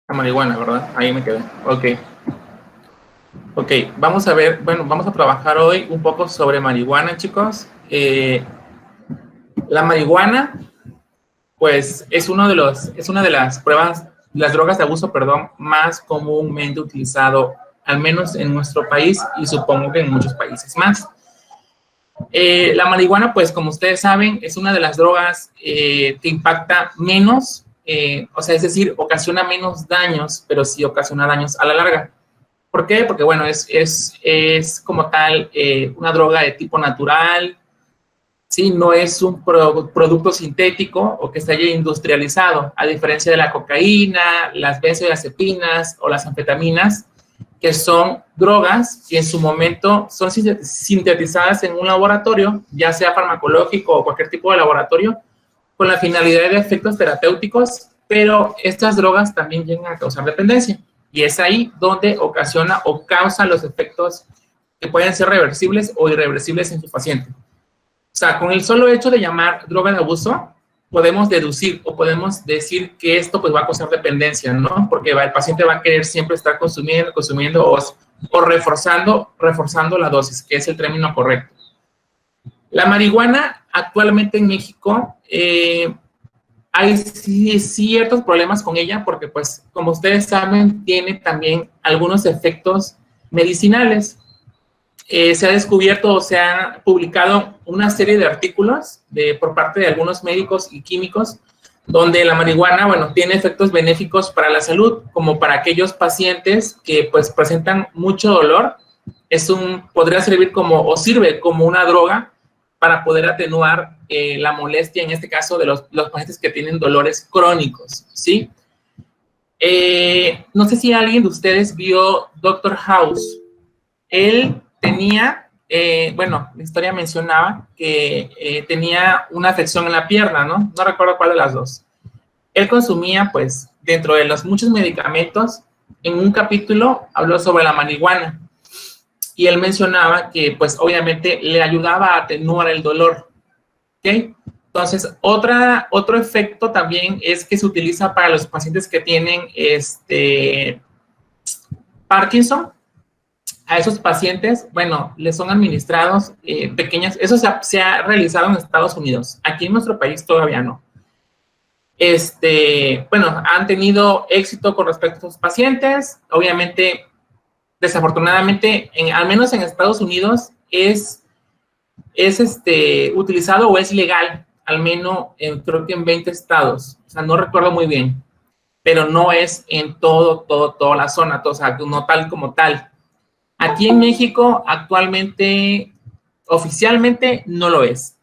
La marihuana, ¿verdad? Ahí me quedé. Ok. Ok, vamos a ver, bueno, vamos a trabajar hoy un poco sobre marihuana, chicos. La marihuana, pues, es una de las pruebas, las drogas de abuso, perdón, más comúnmente utilizado, al menos en nuestro país y supongo que en muchos países más. La marihuana, pues, como ustedes saben, es una de las drogas que impacta menos, o sea, es decir, ocasiona menos daños, pero sí ocasiona daños a la larga. ¿Por qué? Porque, bueno, es como tal una droga de tipo natural, ¿sí? No es un producto sintético o que se haya industrializado, a diferencia de la cocaína, las benzodiazepinas o las anfetaminas, que son drogas que en su momento son sintetizadas en un laboratorio, ya sea farmacológico o cualquier tipo de laboratorio, con la finalidad de efectos terapéuticos, pero estas drogas también llegan a causar dependencia. Y es ahí donde ocasiona o causa los efectos que pueden ser reversibles o irreversibles en su paciente. O sea, con el solo hecho de llamar droga de abuso, podemos deducir o podemos decir que esto pues va a causar dependencia, ¿no? Porque el paciente va a querer siempre estar consumiendo o reforzando la dosis, que es el término correcto. La marihuana actualmente en México hay ciertos problemas con ella porque, pues, como ustedes saben, tiene también algunos efectos medicinales. Se ha descubierto o se ha publicado una serie de artículos por parte de algunos médicos y químicos donde la marihuana, bueno, tiene efectos benéficos para la salud, como para aquellos pacientes que, pues, presentan mucho dolor. Podría servir como, o sirve como una droga para poder atenuar la molestia, en este caso, de los pacientes que tienen dolores crónicos, ¿sí? No sé si alguien de ustedes vio Doctor House. Él tenía, bueno, la historia mencionaba que tenía una afección en la pierna, ¿no? No recuerdo cuál de las dos. Él consumía, pues, dentro de los muchos medicamentos, en un capítulo habló sobre la marihuana. Y él mencionaba que, pues, obviamente le ayudaba a atenuar el dolor, ¿ok? Entonces, otro efecto también es que se utiliza para los pacientes que tienen Parkinson. A esos pacientes, bueno, les son administrados pequeñas, eso se ha realizado en Estados Unidos. Aquí en nuestro país todavía no. Bueno, han tenido éxito con respecto a esos pacientes. Obviamente, desafortunadamente, al menos en Estados Unidos, es utilizado o es legal, al menos creo que en 20 estados. O sea, no recuerdo muy bien, pero no es en toda la zona, o sea, no tal como tal. Aquí en México, actualmente, oficialmente, no lo es.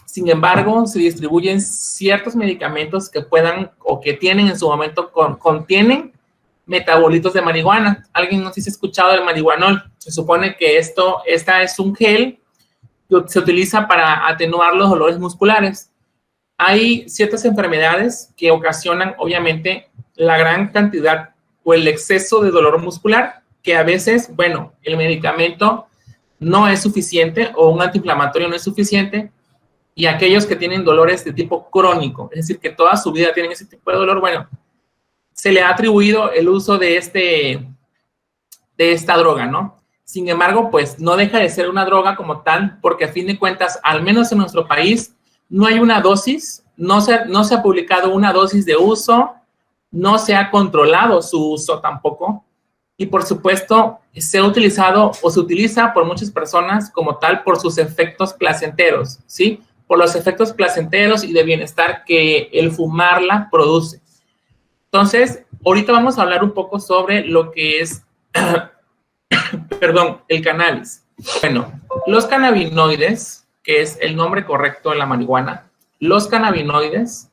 Sin embargo, se distribuyen ciertos medicamentos que puedan o que tienen en su momento, contienen metabolitos de marihuana. ¿Alguien no sé si ha escuchado del marihuanol? Se supone que esta es un gel que se utiliza para atenuar los dolores musculares. Hay ciertas enfermedades que ocasionan, obviamente, la gran cantidad o el exceso de dolor muscular, que a veces, bueno, el medicamento no es suficiente o un antiinflamatorio no es suficiente, y aquellos que tienen dolores de tipo crónico, es decir, que toda su vida tienen ese tipo de dolor, bueno, se le ha atribuido el uso de esta droga, ¿no? Sin embargo, pues no deja de ser una droga como tal, porque a fin de cuentas, al menos en nuestro país, no hay una dosis, no se ha publicado una dosis de uso, no se ha controlado su uso tampoco, y por supuesto, se ha utilizado o se utiliza por muchas personas como tal por sus efectos placenteros, ¿sí? Por los efectos placenteros y de bienestar que el fumarla produce. Entonces, ahorita vamos a hablar un poco sobre lo que es perdón, el cannabis. Bueno, los cannabinoides, que es el nombre correcto de la marihuana, los cannabinoides,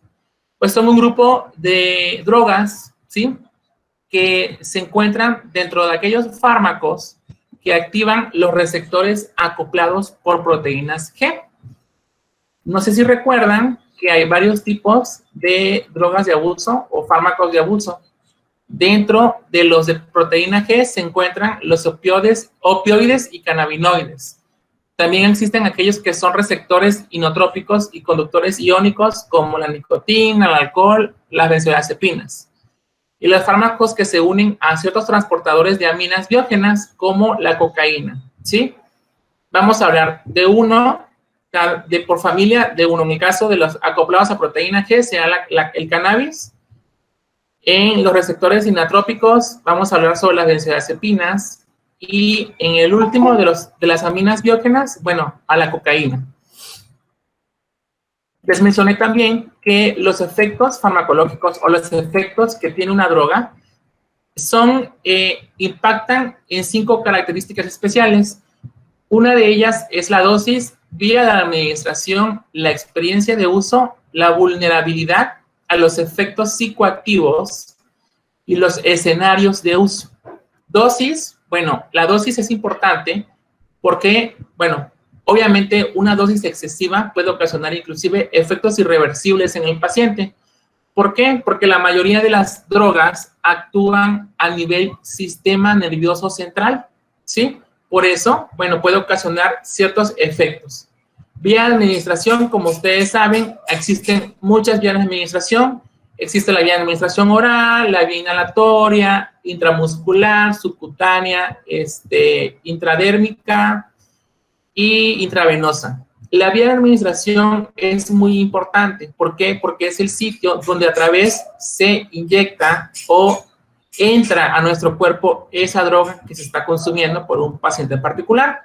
pues son un grupo de drogas, ¿sí? Que se encuentran dentro de aquellos fármacos que activan los receptores acoplados por proteínas G. No sé si recuerdan que hay varios tipos de drogas de abuso o fármacos de abuso. Dentro de los de proteína G se encuentran los opioides y cannabinoides. También existen aquellos que son receptores inotrópicos y conductores iónicos, como la nicotina, el alcohol, las benzodiazepinas. y los fármacos que se unen a ciertos transportadores de aminas biógenas como la cocaína, ¿sí? Vamos a hablar de uno, por familia de uno. En el caso de los acoplados a proteína G, será el cannabis. En los receptores inotrópicos, vamos a hablar sobre las benzodiazepinas. Y en el último de las aminas biógenas, bueno, a la cocaína. Les mencioné también que los efectos farmacológicos o los efectos que tiene una droga impactan en 5 características especiales. Una de ellas es la dosis, vía de administración, la experiencia de uso, la vulnerabilidad a los efectos psicoactivos y los escenarios de uso. Dosis, bueno, la dosis es importante porque, bueno, obviamente una dosis excesiva puede ocasionar inclusive efectos irreversibles en el paciente. ¿Por qué? Porque la mayoría de las drogas actúan a nivel sistema nervioso central, ¿sí? Por eso, bueno, puede ocasionar ciertos efectos. Vía de administración, como ustedes saben, existen muchas vías de administración. Existe la vía de administración oral, la vía inhalatoria, intramuscular, subcutánea, intradérmica y intravenosa. La vía de administración es muy importante. ¿Por qué? Porque es el sitio donde a través se inyecta o entra a nuestro cuerpo esa droga que se está consumiendo por un paciente en particular.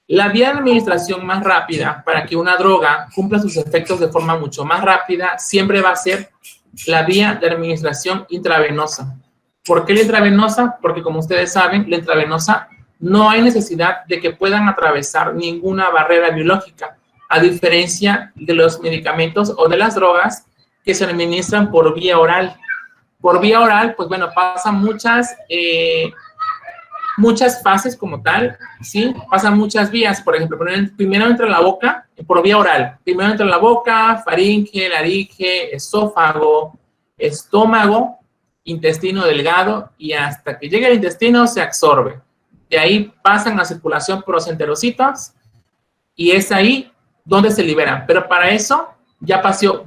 La vía de administración más rápida para que una droga cumpla sus efectos de forma mucho más rápida siempre va a ser la vía de administración intravenosa. ¿Por qué la intravenosa? Porque como ustedes saben, la intravenosa no hay necesidad de que puedan atravesar ninguna barrera biológica, a diferencia de los medicamentos o de las drogas que se administran por vía oral. Por vía oral, pues bueno, pasan muchas fases como tal, ¿sí? Pasan muchas vías. Por ejemplo, primero entra en la boca, por vía oral. Primero entra en la boca, faringe, laringe, esófago, estómago, intestino delgado, y hasta que llegue al intestino se absorbe. De ahí pasan a circulación por los enterocitos, y es ahí donde se liberan. Pero para eso ya pasó,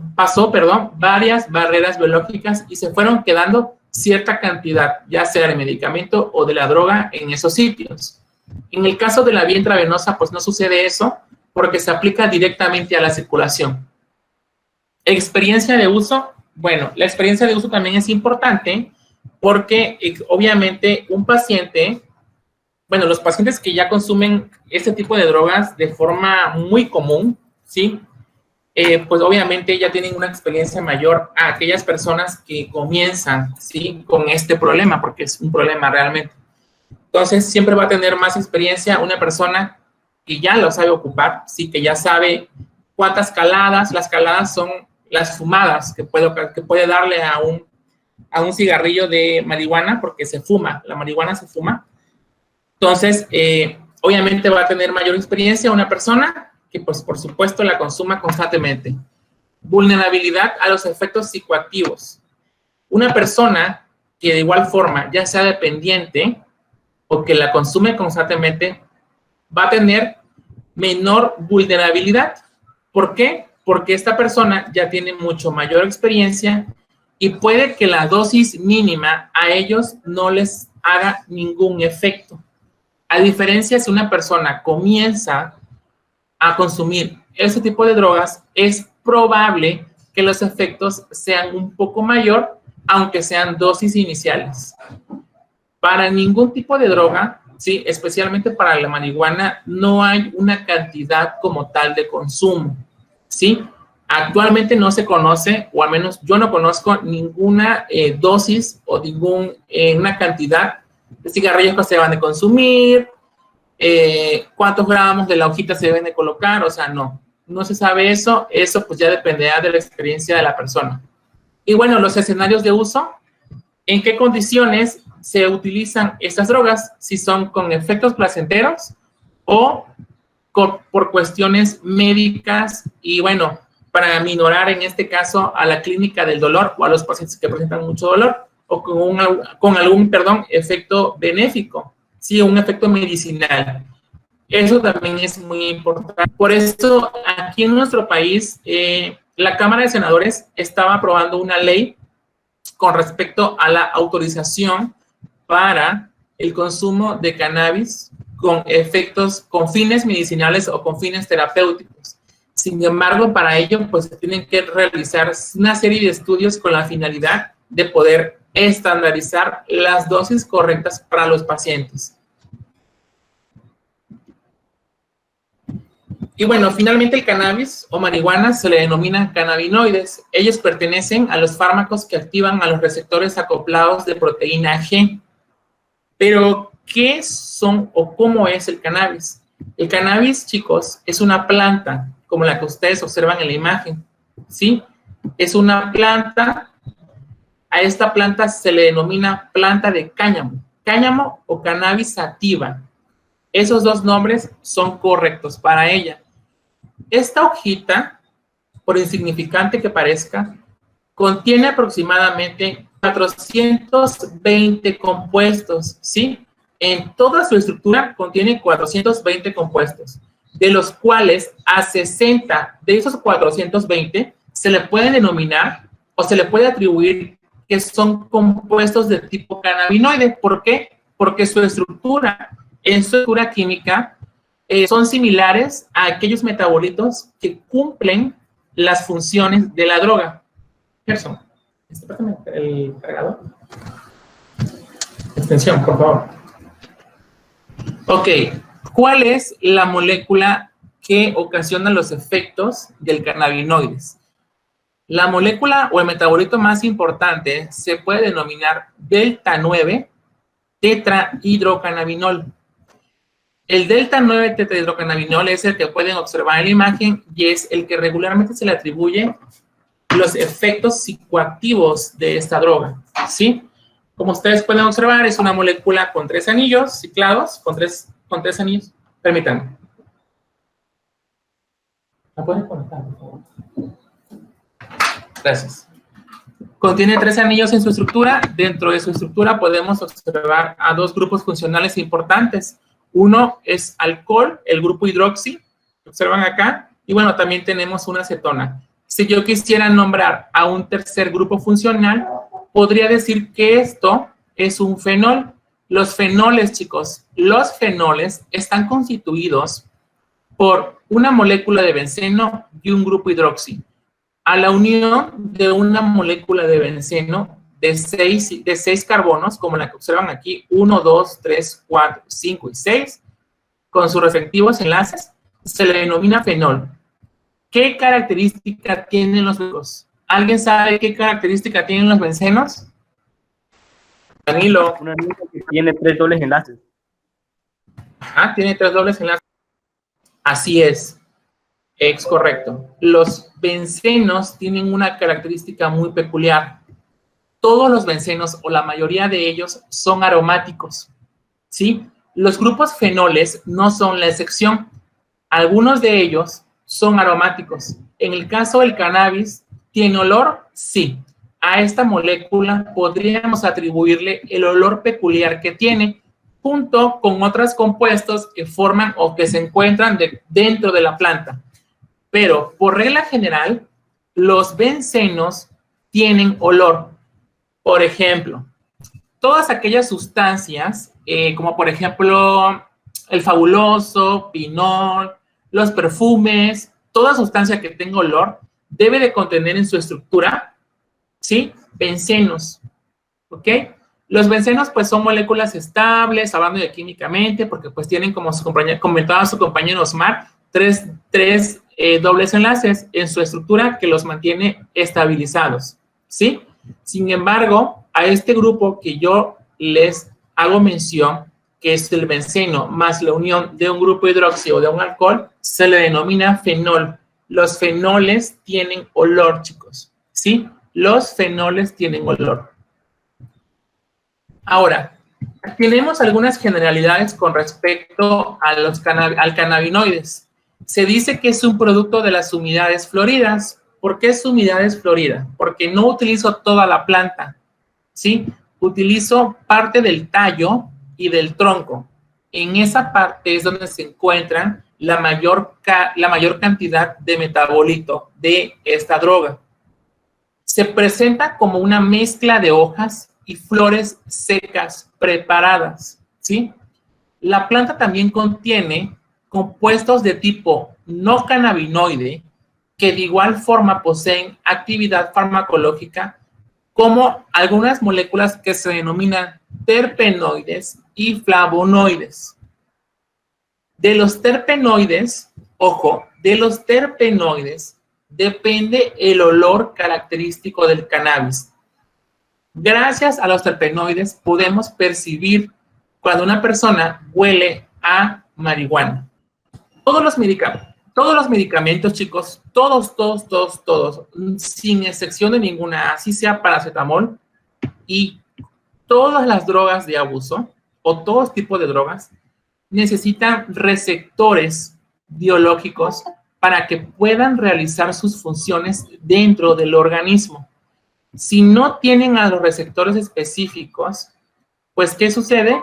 varias barreras biológicas y se fueron quedando cierta cantidad, ya sea del medicamento o de la droga, en esos sitios. En el caso de la vía intravenosa, pues no sucede eso, porque se aplica directamente a la circulación. Experiencia de uso. Bueno, la experiencia de uso también es importante porque obviamente un paciente, bueno, los pacientes que ya consumen este tipo de drogas de forma muy común, ¿sí? Pues obviamente ya tienen una experiencia mayor a aquellas personas que comienzan, ¿sí? Con este problema, porque es un problema realmente. Entonces, siempre va a tener más experiencia una persona que ya lo sabe ocupar, ¿sí? Que ya sabe cuántas caladas. Las caladas son las fumadas que puede darle a un cigarrillo de marihuana, porque se fuma, la marihuana se fuma. Entonces, obviamente va a tener mayor experiencia una persona que, pues, por supuesto, la consuma constantemente. Vulnerabilidad a los efectos psicoactivos. Una persona que de igual forma ya sea dependiente o que la consume constantemente va a tener menor vulnerabilidad. ¿Por qué? Porque esta persona ya tiene mucho mayor experiencia y puede que la dosis mínima a ellos no les haga ningún efecto. A diferencia, si una persona comienza a consumir ese tipo de drogas, es probable que los efectos sean un poco mayor, aunque sean dosis iniciales. Para ningún tipo de droga, ¿sí? Especialmente para la marihuana, no hay una cantidad como tal de consumo, ¿sí? Actualmente no se conoce, o al menos yo no conozco ninguna dosis o una cantidad de cigarrillos que se van a consumir, cuántos gramos de la hojita se deben de colocar, o sea, no se sabe eso pues ya dependerá de la experiencia de la persona. Y bueno, los escenarios de uso, ¿en qué condiciones se utilizan estas drogas? Si son con efectos placenteros o por cuestiones médicas y bueno, para minorar en este caso a la clínica del dolor o a los pacientes que presentan mucho dolor o con algún efecto benéfico. Sí, un efecto medicinal. Eso también es muy importante. Por eso, aquí en nuestro país, la Cámara de Senadores estaba aprobando una ley con respecto a la autorización para el consumo de cannabis con efectos, con fines medicinales o con fines terapéuticos. Sin embargo, para ello, pues se tienen que realizar una serie de estudios con la finalidad de poder estandarizar las dosis correctas para los pacientes. Y bueno, finalmente el cannabis o marihuana se le denomina cannabinoides. Ellos pertenecen a los fármacos que activan a los receptores acoplados de proteína G. Pero, ¿qué son o cómo es el cannabis? El cannabis, chicos, es una planta, como la que ustedes observan en la imagen, ¿sí? Es una planta, a esta planta se le denomina planta de cáñamo o cannabis sativa. Esos dos nombres son correctos para ella. Esta hojita, por insignificante que parezca, contiene aproximadamente 420 compuestos, ¿sí? En toda su estructura contiene 420 compuestos, de los cuales a 60 de esos 420 se le puede denominar o se le puede atribuir que son compuestos de tipo cannabinoide. ¿Por qué? Porque su estructura, en su estructura química, son similares a aquellos metabolitos que cumplen las funciones de la droga. Gerson, pásame el cargador. Extensión, por favor. Ok, ¿cuál es la molécula que ocasiona los efectos del cannabinoides? La molécula o el metabolito más importante se puede denominar delta 9 tetrahidrocannabinol. El delta 9 tetrahidrocannabinol es el que pueden observar en la imagen y es el que regularmente se le atribuye los efectos psicoactivos de esta droga, ¿sí? Como ustedes pueden observar, es una molécula con 3 anillos ciclados, con tres anillos. Permítanme. ¿La pueden conectar, por favor? Gracias. Contiene 3 anillos en su estructura. Dentro de su estructura podemos observar a 2 grupos funcionales importantes. Uno es alcohol, el grupo hidroxi, observan acá, y bueno, también tenemos una acetona. Si yo quisiera nombrar a un tercer grupo funcional, podría decir que esto es un fenol. Los fenoles, chicos, los fenoles están constituidos por una molécula de benceno y un grupo hidroxi. A la unión de una molécula de benceno de 6 carbonos, como la que observan aquí, 1, 2, 3, 4, 5 y 6, con sus respectivos enlaces, se le denomina fenol. ¿Qué característica tienen los bencenos? ¿Alguien sabe qué característica tienen los bencenos? Danilo. Una anillo que tiene 3 dobles enlaces. Ajá, tiene 3 dobles enlaces. Así es correcto. Los bencenos tienen una característica muy peculiar. Todos los bencenos, o la mayoría de ellos, son aromáticos, ¿sí? Los grupos fenoles no son la excepción. Algunos de ellos son aromáticos. En el caso del cannabis, ¿tiene olor? Sí. A esta molécula podríamos atribuirle el olor peculiar que tiene, junto con otros compuestos que forman o que se encuentran dentro de la planta. Pero, por regla general, los bencenos tienen olor. Por ejemplo, todas aquellas sustancias, como por ejemplo el fabuloso, pinol, los perfumes, toda sustancia que tenga olor debe de contener en su estructura, ¿sí? Bencenos, ¿ok? Los bencenos, pues, son moléculas estables, hablando de químicamente, porque, pues, tienen, como comentaba su compañero Osmar, tres dobles enlaces en su estructura que los mantiene estabilizados, ¿sí? Sin embargo, a este grupo que yo les hago mención, que es el benceno más la unión de un grupo hidroxi o de un alcohol, se le denomina fenol. Los fenoles tienen olor, chicos, ¿sí? Los fenoles tienen olor. Ahora, tenemos algunas generalidades con respecto a al cannabinoides. Se dice que es un producto de las humedades floridas. ¿Por qué es humedades florida? Porque no utilizo toda la planta, ¿sí? Utilizo parte del tallo y del tronco. En esa parte es donde se encuentran la mayor cantidad de metabolito de esta droga. Se presenta como una mezcla de hojas y flores secas preparadas, ¿sí? La planta también contiene compuestos de tipo no cannabinoide que de igual forma poseen actividad farmacológica, como algunas moléculas que se denominan terpenoides y flavonoides. De los terpenoides, ojo, de los terpenoides depende el olor característico del cannabis. Gracias a los terpenoides podemos percibir cuando una persona huele a marihuana. Todos los medicamentos, chicos, todos, sin excepción de ninguna, así sea paracetamol, y todas las drogas de abuso o todo tipo de drogas necesitan receptores biológicos para que puedan realizar sus funciones dentro del organismo. Si no tienen a los receptores específicos, pues ¿qué sucede?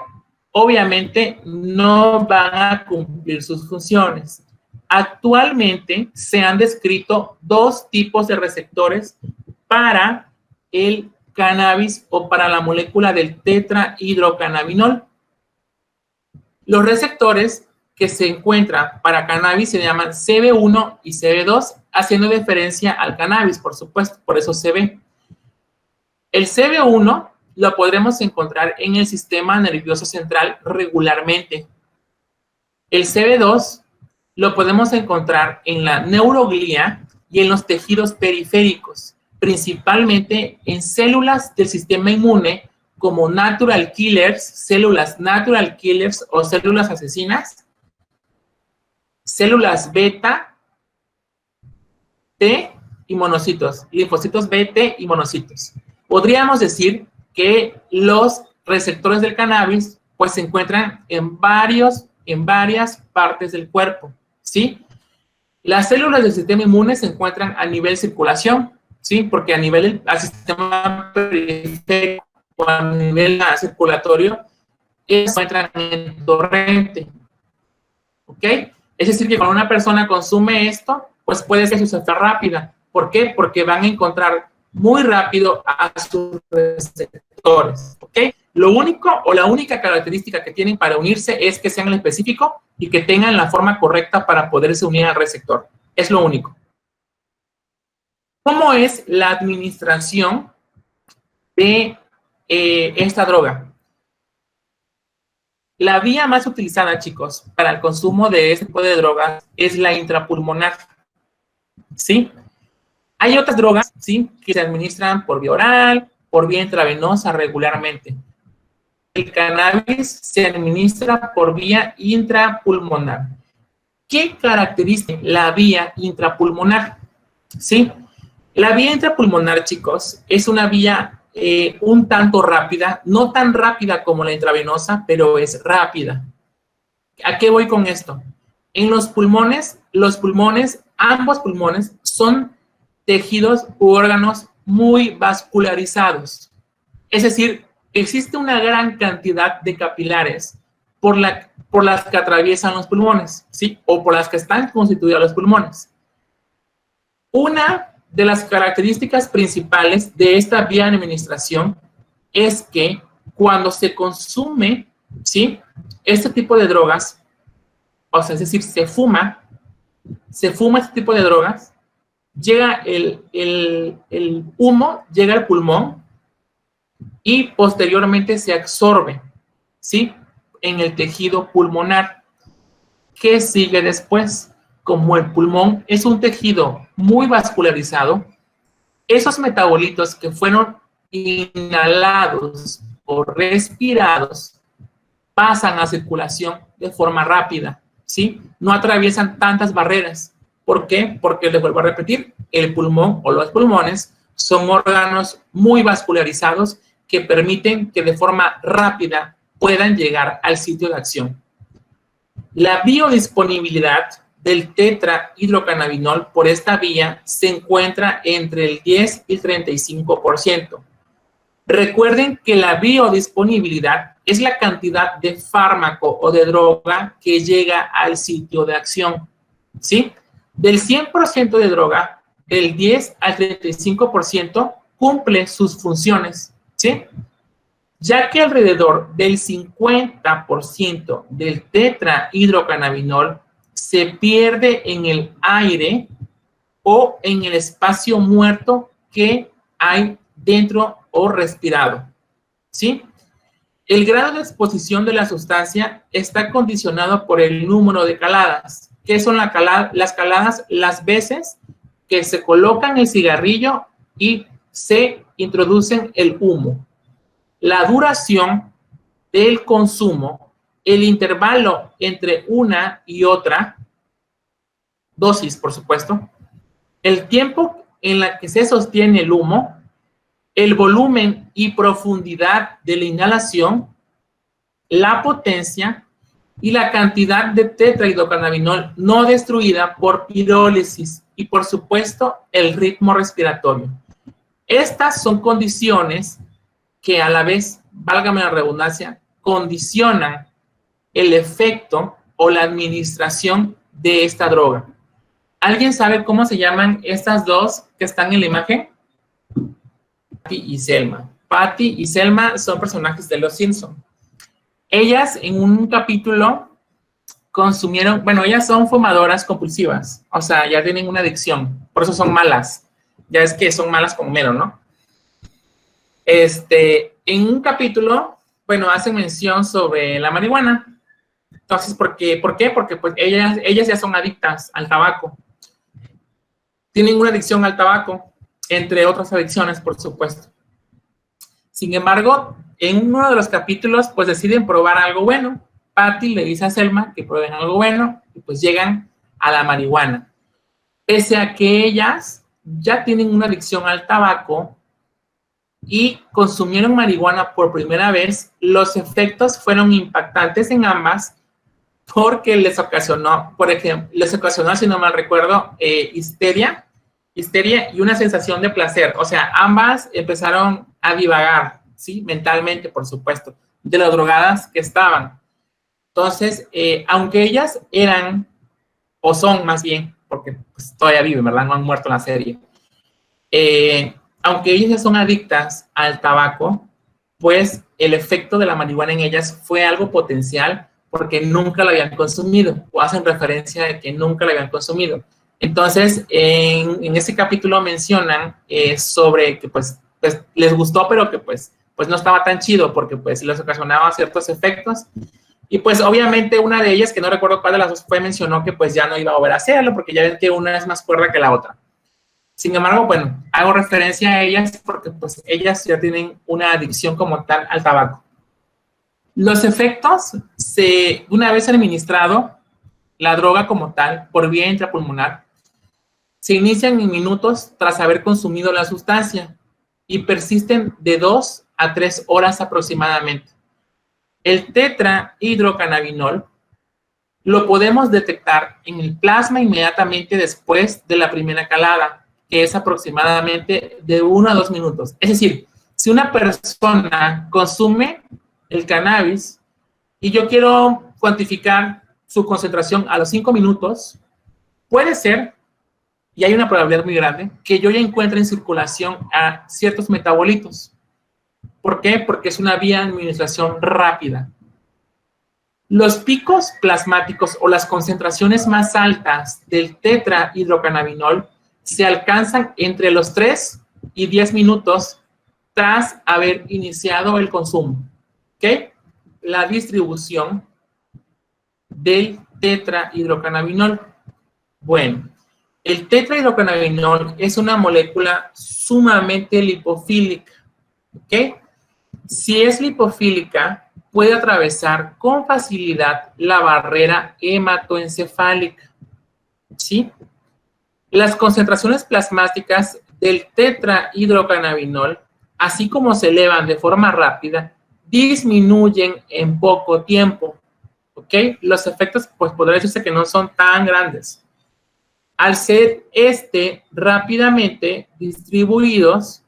Obviamente no van a cumplir sus funciones. Actualmente se han descrito 2 tipos de receptores para el cannabis o para la molécula del tetrahidrocannabinol. Los receptores que se encuentran para cannabis se llaman CB1 y CB2, haciendo referencia al cannabis, por supuesto, por eso CB. El CB1 lo podremos encontrar en el sistema nervioso central regularmente. El CB2 lo podemos encontrar en la neuroglía y en los tejidos periféricos, principalmente en células del sistema inmune como natural killers, células natural killers o células asesinas, células beta, T y monocitos, linfocitos B, T y monocitos. Podríamos decir que los receptores del cannabis pues se encuentran en varias partes del cuerpo, ¿sí? Las células del sistema inmune se encuentran a nivel circulación, ¿sí? Porque a nivel del sistema periférico o a nivel circulatorio se encuentran en torrente, ¿ok? Es decir, que cuando una persona consume esto, pues puede ser su efecto rápida. ¿Por qué? Porque van a encontrar muy rápido a sus receptores, ¿ok? Lo único o la única característica que tienen para unirse es que sean el específico y que tengan la forma correcta para poderse unir al receptor. Es lo único. ¿Cómo es la administración de esta droga? La vía más utilizada, chicos, para el consumo de este tipo de drogas es la intrapulmonar, ¿sí? Hay otras drogas, ¿sí?, que se administran por vía oral, por vía intravenosa regularmente. El cannabis se administra por vía intrapulmonar. ¿Qué caracteriza la vía intrapulmonar? ¿Sí? La vía intrapulmonar, chicos, es una vía un tanto rápida, no tan rápida como la intravenosa, pero es rápida. ¿A qué voy con esto? En los pulmones, ambos pulmones son tejidos u órganos muy vascularizados. Es decir, existe una gran cantidad de capilares por las que atraviesan los pulmones, ¿sí? O por las que están constituidos los pulmones. Una de las características principales de esta vía de administración es que cuando se consume, ¿sí?, este tipo de drogas, o sea, es decir, se fuma este tipo de drogas, llega el humo, llega al pulmón y posteriormente se absorbe, ¿sí?, en el tejido pulmonar. ¿Qué sigue después? Como el pulmón es un tejido muy vascularizado, esos metabolitos que fueron inhalados o respirados pasan a circulación de forma rápida, ¿sí? No atraviesan tantas barreras. ¿Por qué? Porque, les vuelvo a repetir, el pulmón o los pulmones son órganos muy vascularizados que permiten que de forma rápida puedan llegar al sitio de acción. La biodisponibilidad del tetrahidrocannabinol por esta vía se encuentra entre el 10 y el 35%. Recuerden que la biodisponibilidad es la cantidad de fármaco o de droga que llega al sitio de acción, ¿sí? Del 100% de droga, del 10 al 35% cumple sus funciones, ¿sí? Ya que alrededor del 50% del tetrahidrocannabinol se pierde en el aire o en el espacio muerto que hay dentro o respirado, ¿sí? El grado de exposición de la sustancia está condicionado por el número de caladas. ¿Qué son las caladas? Las veces que se colocan el cigarrillo y se introducen el humo. La duración del consumo, el intervalo entre una y otra dosis, por supuesto, el tiempo en la que se sostiene el humo, el volumen y profundidad de la inhalación, la potencia y la cantidad de tetrahidrocannabinol no destruida por pirólisis y, por supuesto, el ritmo respiratorio. Estas son condiciones que a la vez, válgame la redundancia, condicionan el efecto o la administración de esta droga. ¿Alguien sabe cómo se llaman estas dos que están en la imagen? Patty y Selma. Patty y Selma son personajes de Los Simpson. Ellas en un capítulo consumieron, bueno, ellas son fumadoras compulsivas, o sea, ya tienen una adicción, por eso son malas. Ya es que son malas como mero, ¿no? En un capítulo, bueno, hacen mención sobre la marihuana. Entonces, ¿por qué? Porque pues ellas ya son adictas al tabaco. Tienen una adicción al tabaco, entre otras adicciones, por supuesto. Sin embargo, en uno de los capítulos, pues deciden probar algo bueno. Patty le dice a Selma que prueben algo bueno y pues llegan a la marihuana. Pese a que ellas ya tienen una adicción al tabaco y consumieron marihuana por primera vez, los efectos fueron impactantes en ambas porque les ocasionó, por ejemplo, si no mal recuerdo, histeria y una sensación de placer. O sea, ambas empezaron a divagar, ¿sí? Mentalmente, por supuesto, de las drogadas que estaban. Entonces, aunque ellas eran, o son más bien, porque pues, todavía viven, ¿verdad? No han muerto en la serie. Aunque ellas ya son adictas al tabaco, pues el efecto de la marihuana en ellas fue algo potencial porque nunca la habían consumido, o hacen referencia de que nunca la habían consumido. Entonces, en ese capítulo mencionan sobre que pues les gustó, pero que pues no estaba tan chido porque pues les ocasionaba ciertos efectos. Y pues obviamente una de ellas, que no recuerdo cuál de las dos fue, mencionó que pues ya no iba a volver a hacerlo porque ya ven que una es más cuerda que la otra. Sin embargo, bueno, hago referencia a ellas porque pues ellas ya tienen una adicción como tal al tabaco. Los efectos, una vez administrado la droga como tal por vía intrapulmonar, se inician en minutos tras haber consumido la sustancia y persisten de 2 a 3 horas aproximadamente. El tetrahidrocannabinol lo podemos detectar en el plasma inmediatamente después de la primera calada, que es aproximadamente de 1 a 2 minutos. Es decir, si una persona consume el cannabis y yo quiero cuantificar su concentración a los 5 minutos, puede ser, y hay una probabilidad muy grande, que yo ya encuentre en circulación a ciertos metabolitos. ¿Por qué? Porque es una vía de administración rápida. Los picos plasmáticos o las concentraciones más altas del tetrahidrocannabinol se alcanzan entre los 3 y 10 minutos tras haber iniciado el consumo. ¿Ok? La distribución del tetrahidrocannabinol. Bueno, el tetrahidrocannabinol es una molécula sumamente lipofílica. ¿Ok? Si es lipofílica, puede atravesar con facilidad la barrera hematoencefálica. ¿Sí? Las concentraciones plasmáticas del tetrahidrocannabinol, así como se elevan de forma rápida, disminuyen en poco tiempo. ¿Ok? Los efectos, pues podría decirse que no son tan grandes. Al ser rápidamente distribuidos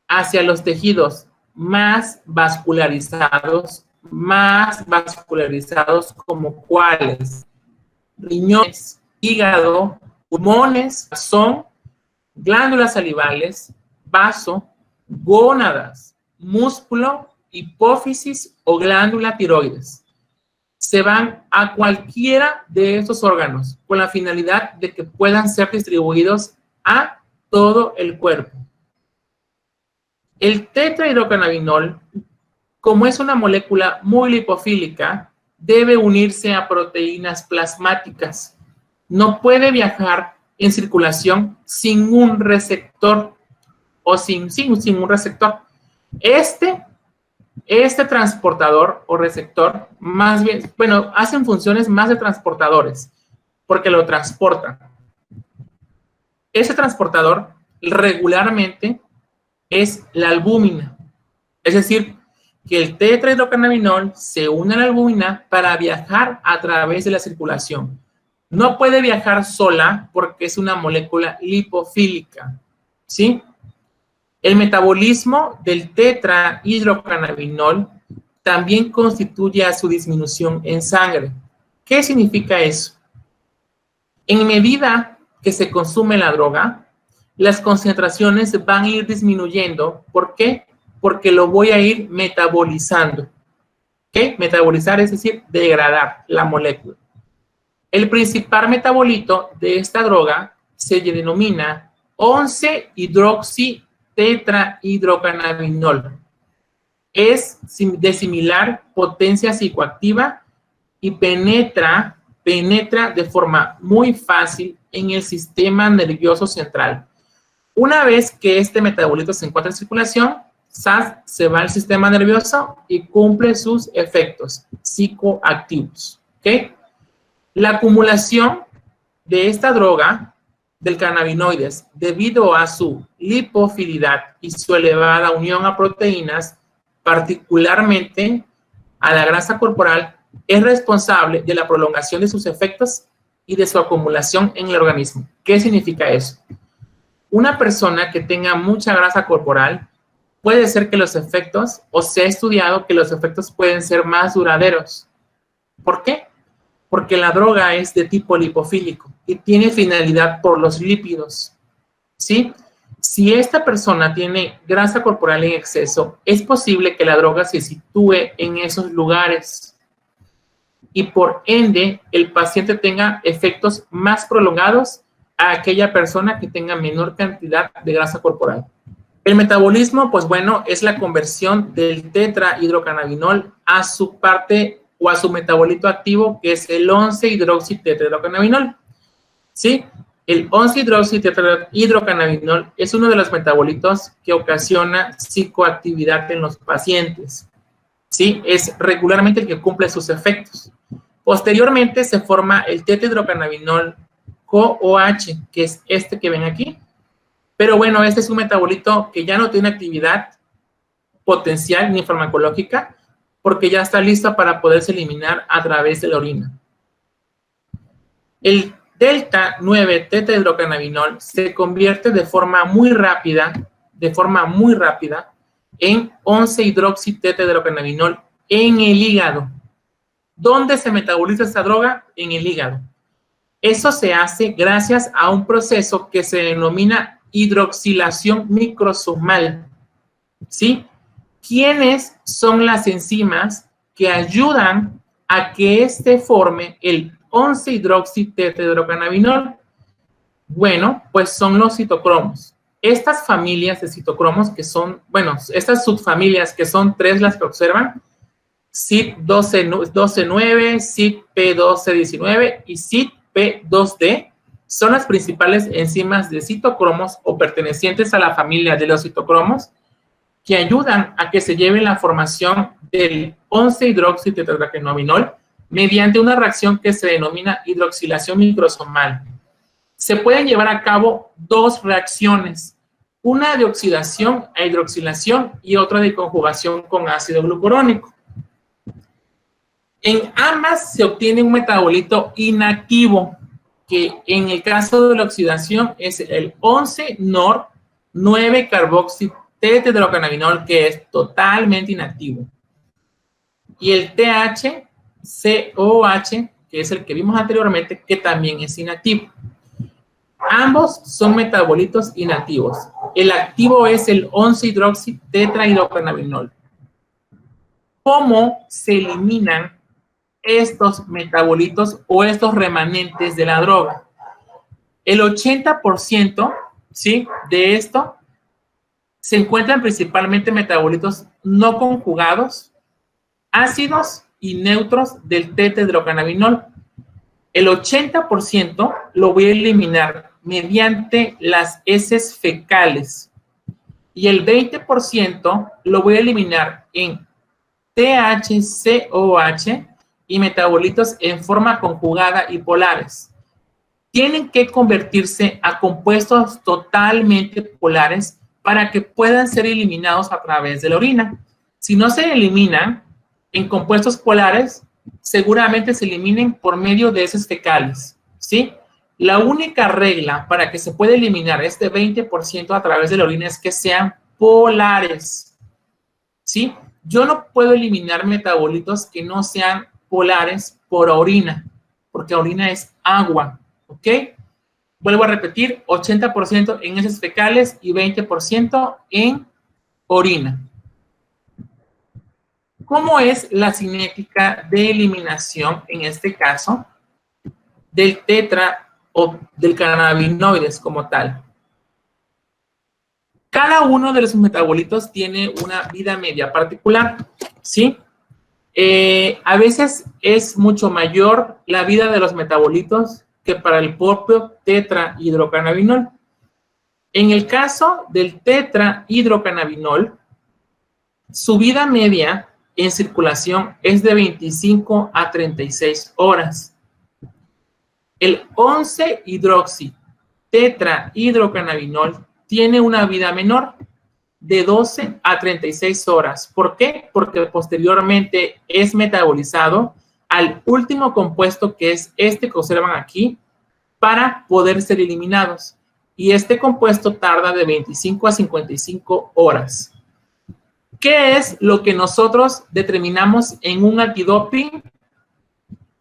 hacia los tejidos más vascularizados como cuáles: riñones, hígado, pulmones, corazón, glándulas salivales, vaso, gónadas, músculo, hipófisis o glándula tiroides. Se van a cualquiera de estos órganos con la finalidad de que puedan ser distribuidos a todo el cuerpo. El tetrahidrocannabinol, como es una molécula muy lipofílica, debe unirse a proteínas plasmáticas. No puede viajar en circulación sin un receptor o sin un receptor. Este transportador o receptor, más bien, bueno, hacen funciones más de transportadores, porque lo transportan. Ese transportador regularmente es la albúmina, es decir, que el tetrahidrocannabinol se une a la albúmina para viajar a través de la circulación. No puede viajar sola porque es una molécula lipofílica, ¿sí? El metabolismo del tetrahidrocannabinol también constituye a su disminución en sangre. ¿Qué significa eso? En medida que se consume la droga, las concentraciones van a ir disminuyendo. ¿Por qué? Porque lo voy a ir metabolizando. ¿Qué? Metabolizar es decir, degradar la molécula. El principal metabolito de esta droga se denomina 11-hidroxitetrahidrocannabinol. Es de similar potencia psicoactiva y penetra de forma muy fácil en el sistema nervioso central. Una vez que este metabolito se encuentra en circulación, se va al sistema nervioso y cumple sus efectos psicoactivos. ¿Ok? La acumulación de esta droga, del cannabinoides, debido a su lipofilidad y su elevada unión a proteínas, particularmente a la grasa corporal, es responsable de la prolongación de sus efectos y de su acumulación en el organismo. ¿Qué significa eso? Una persona que tenga mucha grasa corporal puede ser que los efectos, o se ha estudiado que los efectos pueden ser más duraderos. ¿Por qué? Porque la droga es de tipo lipofílico y tiene finalidad por los lípidos, ¿sí? Si esta persona tiene grasa corporal en exceso, es posible que la droga se sitúe en esos lugares y por ende el paciente tenga efectos más prolongados a aquella persona que tenga menor cantidad de grasa corporal. El metabolismo, pues bueno, es la conversión del tetrahidrocannabinol a su parte o a su metabolito activo, que es el 11-hidroxitetrahidrocannabinol. ¿Sí? El 11-hidroxitetrahidrocannabinol es uno de los metabolitos que ocasiona psicoactividad en los pacientes. ¿Sí? Es regularmente el que cumple sus efectos. Posteriormente se forma el tetrahidrocannabinol CoOH, que es este que ven aquí. Pero bueno, este es un metabolito que ya no tiene actividad potencial ni farmacológica, porque ya está listo para poderse eliminar a través de la orina. El delta 9 tetrahidrocannabinol se convierte de forma muy rápida en 11-hidroxitetrahidrocannabinol en el hígado. ¿Dónde se metaboliza esta droga? En el hígado. Eso se hace gracias a un proceso que se denomina hidroxilación microsomal. ¿Sí? ¿Quiénes son las enzimas que ayudan a que forme el 11-hidroxitetrahidrocannabinol? Bueno, pues son los citocromos. Estas familias de citocromos que son, bueno, estas subfamilias que son 3 las que observan, CYP12-9, CYP12-19 y CYP2D, son las principales enzimas de citocromos o pertenecientes a la familia de los citocromos que ayudan a que se lleve la formación del 11-hidroxitetrahidrocannabinol mediante una reacción que se denomina hidroxilación microsomal. Se pueden llevar a cabo 2 reacciones, una de oxidación a hidroxilación y otra de conjugación con ácido glucurónico. En ambas se obtiene un metabolito inactivo, que en el caso de la oxidación es el 11-NOR-9-carboxitetrahidrocannabinol, que es totalmente inactivo. Y el THCOH, que es el que vimos anteriormente, que también es inactivo. Ambos son metabolitos inactivos. el activo es el 11-hidroxitetrahidrocannabinol. ¿Cómo se eliminan estos metabolitos o estos remanentes de la droga? El 80%, ¿sí?, de esto se encuentran principalmente metabolitos no conjugados, ácidos y neutros del tetrahidrocannabinol. El 80% lo voy a eliminar mediante las heces fecales y el 20% lo voy a eliminar en THCOH y metabolitos en forma conjugada y polares. Tienen que convertirse a compuestos totalmente polares para que puedan ser eliminados a través de la orina. Si no se eliminan en compuestos polares, seguramente se eliminen por medio de heces fecales, ¿sí? La única regla para que se pueda eliminar este 20% a través de la orina es que sean polares, ¿sí? Yo no puedo eliminar metabolitos que no sean polares por orina, porque orina es agua, ¿ok? Vuelvo a repetir, 80% en heces fecales y 20% en orina. ¿Cómo es la cinética de eliminación, en este caso, del tetra o del cannabinoides como tal? Cada uno de los metabolitos tiene una vida media particular, ¿sí? A veces es mucho mayor la vida de los metabolitos que para el propio tetrahidrocannabinol. En el caso del tetrahidrocannabinol, su vida media en circulación es de 25 a 36 horas. El 11-hidroxitetrahidrocannabinol tiene una vida menor, de 12 a 36 horas. ¿Por qué? Porque posteriormente es metabolizado al último compuesto, que es este que observan aquí, para poder ser eliminados. Y este compuesto tarda de 25 a 55 horas. ¿Qué es lo que nosotros determinamos en un antidoping?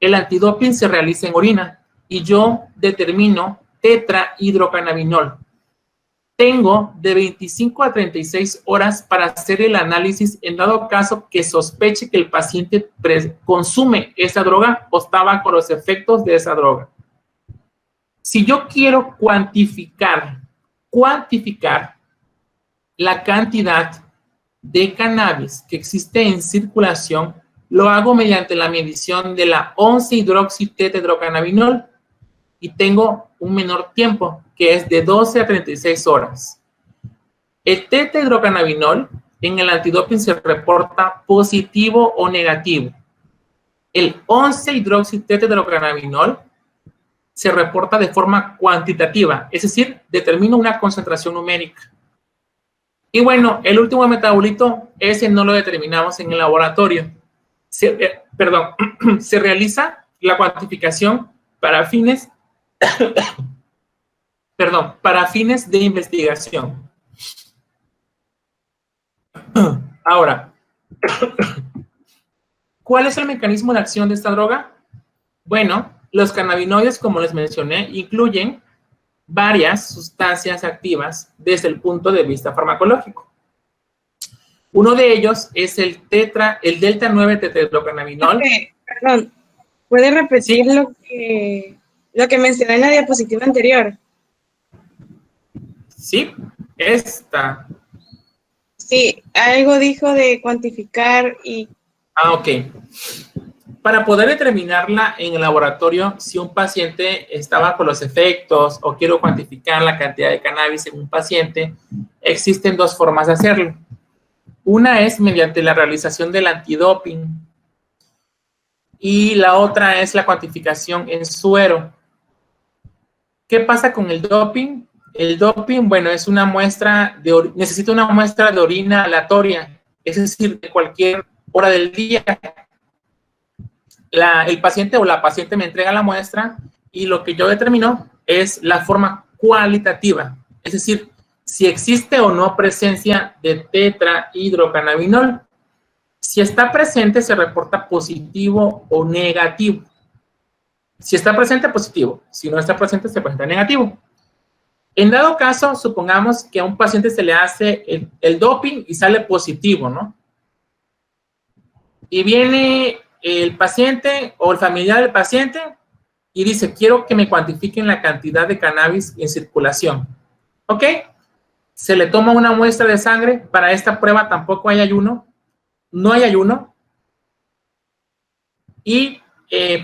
El antidoping se realiza en orina y yo determino tetrahidrocannabinol. Tengo de 25 a 36 horas para hacer el análisis en dado caso que sospeche que el paciente consume esa droga o está bajo los efectos de esa droga. Si yo quiero cuantificar la cantidad de cannabis que existe en circulación, lo hago mediante la medición de la 11-hidroxitetrahidrocannabinol y tengo un menor tiempo, que es de 12 a 36 horas. El tetrahidrocannabinol en el antidoping se reporta positivo o negativo. El 11-hidroxitetrahidrocannabinol se reporta de forma cuantitativa, es decir, determina una concentración numérica. Y bueno, el último metabolito, ese no lo determinamos en el laboratorio. Se realiza la cuantificación para fines de investigación. Ahora, ¿cuál es el mecanismo de acción de esta droga? Bueno, los cannabinoides, como les mencioné, incluyen varias sustancias activas desde el punto de vista farmacológico. Uno de ellos es el delta 9 tetrahidrocannabinol. Perdón, ¿puede repetir ¿Sí? lo que mencioné en la diapositiva anterior? Sí, esta. Sí, algo dijo de cuantificar y... Ah, ok. Para poder determinarla en el laboratorio, si un paciente está bajo los efectos o quiero cuantificar la cantidad de cannabis en un paciente, existen dos formas de hacerlo. Una es mediante la realización del antidoping y la otra es la cuantificación en suero. ¿Qué pasa con el doping? El doping, bueno, es una muestra necesita una muestra de orina aleatoria, es decir, de cualquier hora del día. El paciente o la paciente me entrega la muestra y lo que yo determino es la forma cualitativa, es decir, si existe o no presencia de tetrahidrocannabinol. Si está presente, se reporta positivo o negativo. Si está presente, positivo. Si no está presente, se presenta negativo. En dado caso, supongamos que a un paciente se le hace el doping y sale positivo, ¿no? Y viene el paciente o el familiar del paciente y dice, quiero que me cuantifiquen la cantidad de cannabis en circulación. ¿Ok? Se le toma una muestra de sangre. Para esta prueba tampoco hay ayuno. No hay ayuno. ¿Y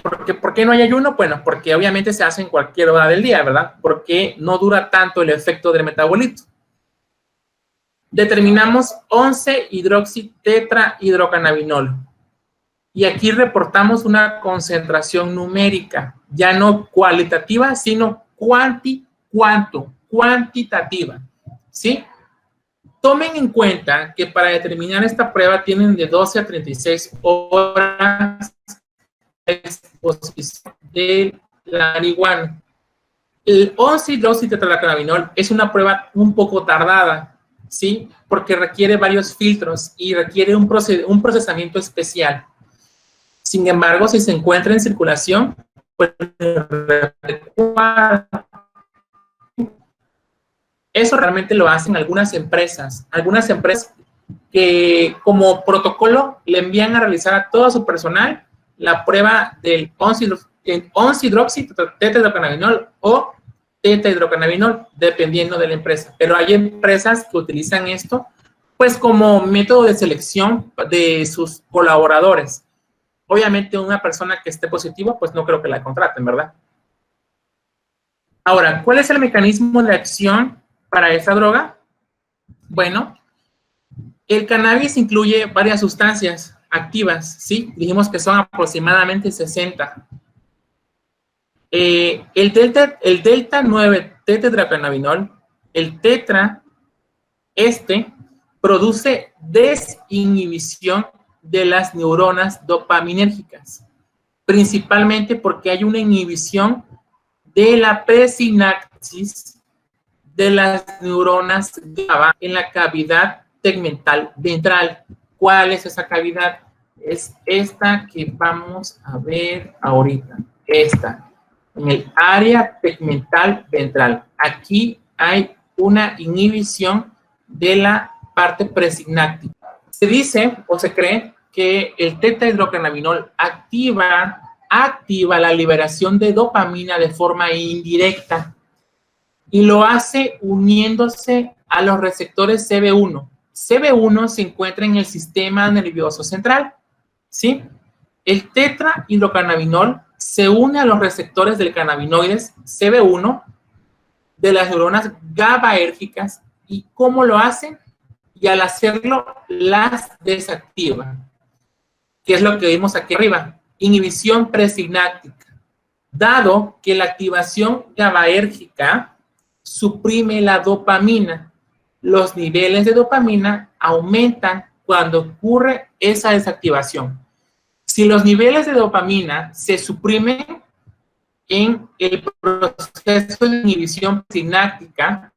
por qué no hay ayuno? Bueno, porque obviamente se hace en cualquier hora del día, ¿verdad? Porque no dura tanto el efecto del metabolito. Determinamos 11-hidroxitetrahidrocannabinol. Y aquí reportamos una concentración numérica, ya no cualitativa, sino cuantitativa, ¿sí? Tomen en cuenta que para determinar esta prueba tienen de 12 a 36 horas de exposición de la marihuana. El 11-hidroxitetrahidrocannabinol es una prueba un poco tardada, ¿sí? Porque requiere varios filtros y requiere un procesamiento especial. Sin embargo, si se encuentra en circulación, pues eso realmente lo hacen algunas empresas que como protocolo le envían a realizar a todo su personal la prueba del 11-hidroxitetrahidrocannabinol o tetrahidrocannabinol, dependiendo de la empresa. Pero hay empresas que utilizan esto pues como método de selección de sus colaboradores. Obviamente una persona que esté positiva, pues no creo que la contraten, ¿verdad? Ahora, ¿cuál es el mecanismo de acción para esta droga? Bueno, el cannabis incluye varias sustancias activas, ¿sí? Dijimos que son aproximadamente 60. El delta 9 tetrahidrocannabinol, el tetra, produce desinhibición de las neuronas dopaminérgicas, principalmente porque hay una inhibición de la presinapsis de las neuronas GABA en la cavidad tegmental ventral. ¿Cuál es esa cavidad? Es esta que vamos a ver ahorita, esta, en el área tegmental ventral. Aquí hay una inhibición de la parte presináptica. Se dice o se cree que el tetrahidrocannabinol activa la liberación de dopamina de forma indirecta y lo hace uniéndose a los receptores CB1. CB1 se encuentra en el sistema nervioso central, ¿sí? El tetrahidrocannabinol se une a los receptores del cannabinoides CB1 de las neuronas GABAérgicas. ¿Y cómo lo hacen? Y al hacerlo, las desactiva. ¿Qué es lo que vimos aquí arriba? Inhibición presináptica. Dado que la activación GABAérgica suprime la dopamina, los niveles de dopamina aumentan cuando ocurre esa desactivación. Si los niveles de dopamina se suprimen en el proceso de inhibición presináptica,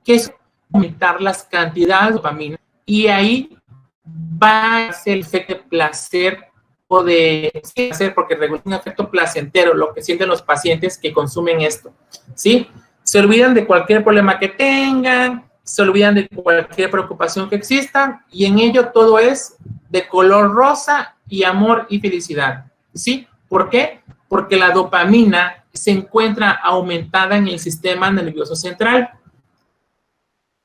que es aumentar las cantidades de dopamina, y ahí va a ser el efecto de placer o de placer, porque regula un efecto placentero, lo que sienten los pacientes que consumen esto, ¿sí? Se olvidan de cualquier problema que tengan, se olvidan de cualquier preocupación que exista, y en ello todo es de color rosa y amor y felicidad, ¿sí? ¿Por qué? Porque la dopamina se encuentra aumentada en el sistema nervioso central,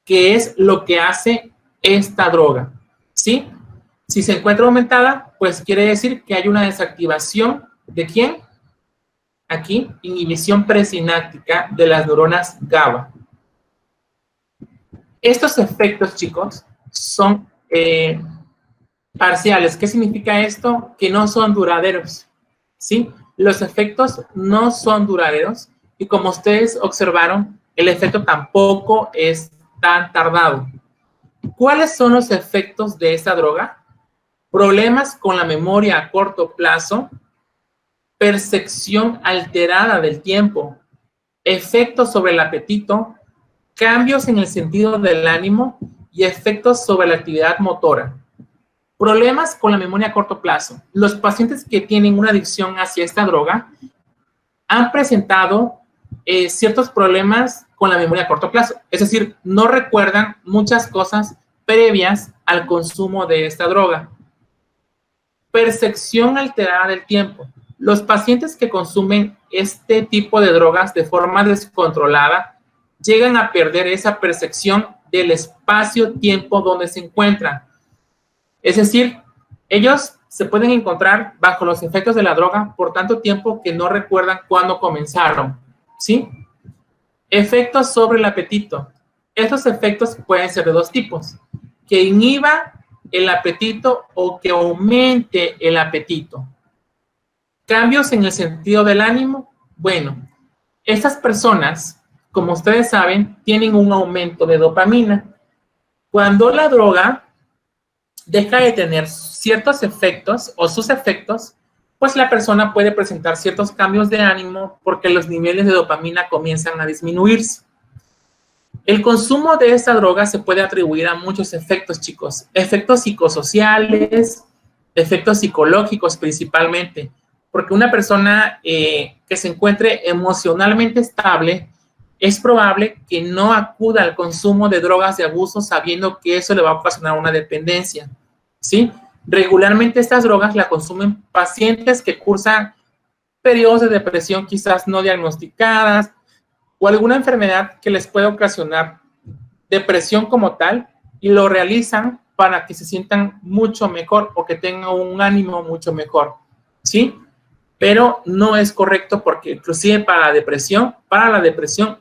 que es lo que hace esta droga, ¿sí? Si se encuentra aumentada, pues quiere decir que hay una desactivación ¿de quién? Aquí, inhibición presináptica de las neuronas GABA. Estos efectos, chicos, son parciales. ¿Qué significa esto? Que no son duraderos, ¿sí? Los efectos no son duraderos y como ustedes observaron, el efecto tampoco es tan tardado. ¿Cuáles son los efectos de esta droga? Problemas con la memoria a corto plazo, percepción alterada del tiempo, efectos sobre el apetito, cambios en el sentido del ánimo y efectos sobre la actividad motora. Problemas con la memoria a corto plazo. Los pacientes que tienen una adicción hacia esta droga han presentado ciertos problemas con la memoria a corto plazo. Es decir, no recuerdan muchas cosas previas al consumo de esta droga. Percepción alterada del tiempo. Los pacientes que consumen este tipo de drogas de forma descontrolada llegan a perder esa percepción del espacio-tiempo donde se encuentran. Es decir, ellos se pueden encontrar bajo los efectos de la droga por tanto tiempo que no recuerdan cuándo comenzaron, ¿sí? Efectos sobre el apetito. Estos efectos pueden ser de dos tipos: que inhiba el apetito o que aumente el apetito. Cambios en el sentido del ánimo. Bueno, estas personas, como ustedes saben, tienen un aumento de dopamina. Cuando la droga deja de tener ciertos efectos o sus efectos, pues la persona puede presentar ciertos cambios de ánimo porque los niveles de dopamina comienzan a disminuirse. El consumo de esta droga se puede atribuir a muchos efectos, chicos. Efectos psicosociales, efectos psicológicos principalmente, porque una persona que se encuentre emocionalmente estable es probable que no acuda al consumo de drogas de abuso sabiendo que eso le va a ocasionar una dependencia, ¿sí? Regularmente estas drogas la consumen pacientes que cursan periodos de depresión quizás no diagnosticadas o alguna enfermedad que les puede ocasionar depresión como tal y lo realizan para que se sientan mucho mejor o que tengan un ánimo mucho mejor, ¿sí? Pero no es correcto porque inclusive para la depresión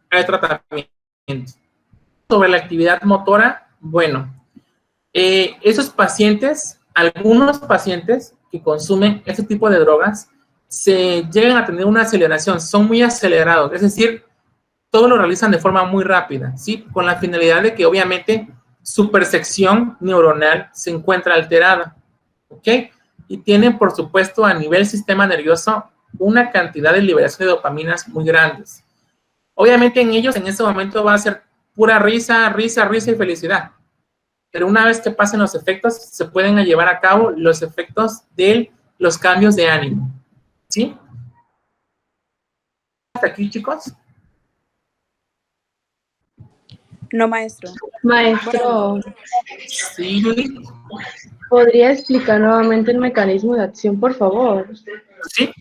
hay tratamiento. Sobre la actividad motora, bueno, esos pacientes, algunos pacientes que consumen este tipo de drogas, se llegan a tener una aceleración, son muy acelerados, es decir, todo lo realizan de forma muy rápida, ¿sí? Con la finalidad de que obviamente su percepción neuronal se encuentra alterada, ¿ok? Y tienen, por supuesto, a nivel sistema nervioso, una cantidad de liberación de dopaminas muy grandes. Obviamente en ellos en ese momento va a ser pura risa, risa, risa y felicidad. Pero una vez que pasen los efectos, se pueden llevar a cabo los efectos de los cambios de ánimo, ¿sí? ¿Hasta aquí, chicos? No, maestro. Maestro, Sí, Judith. ¿podría explicar nuevamente el mecanismo de acción, por favor? Sí.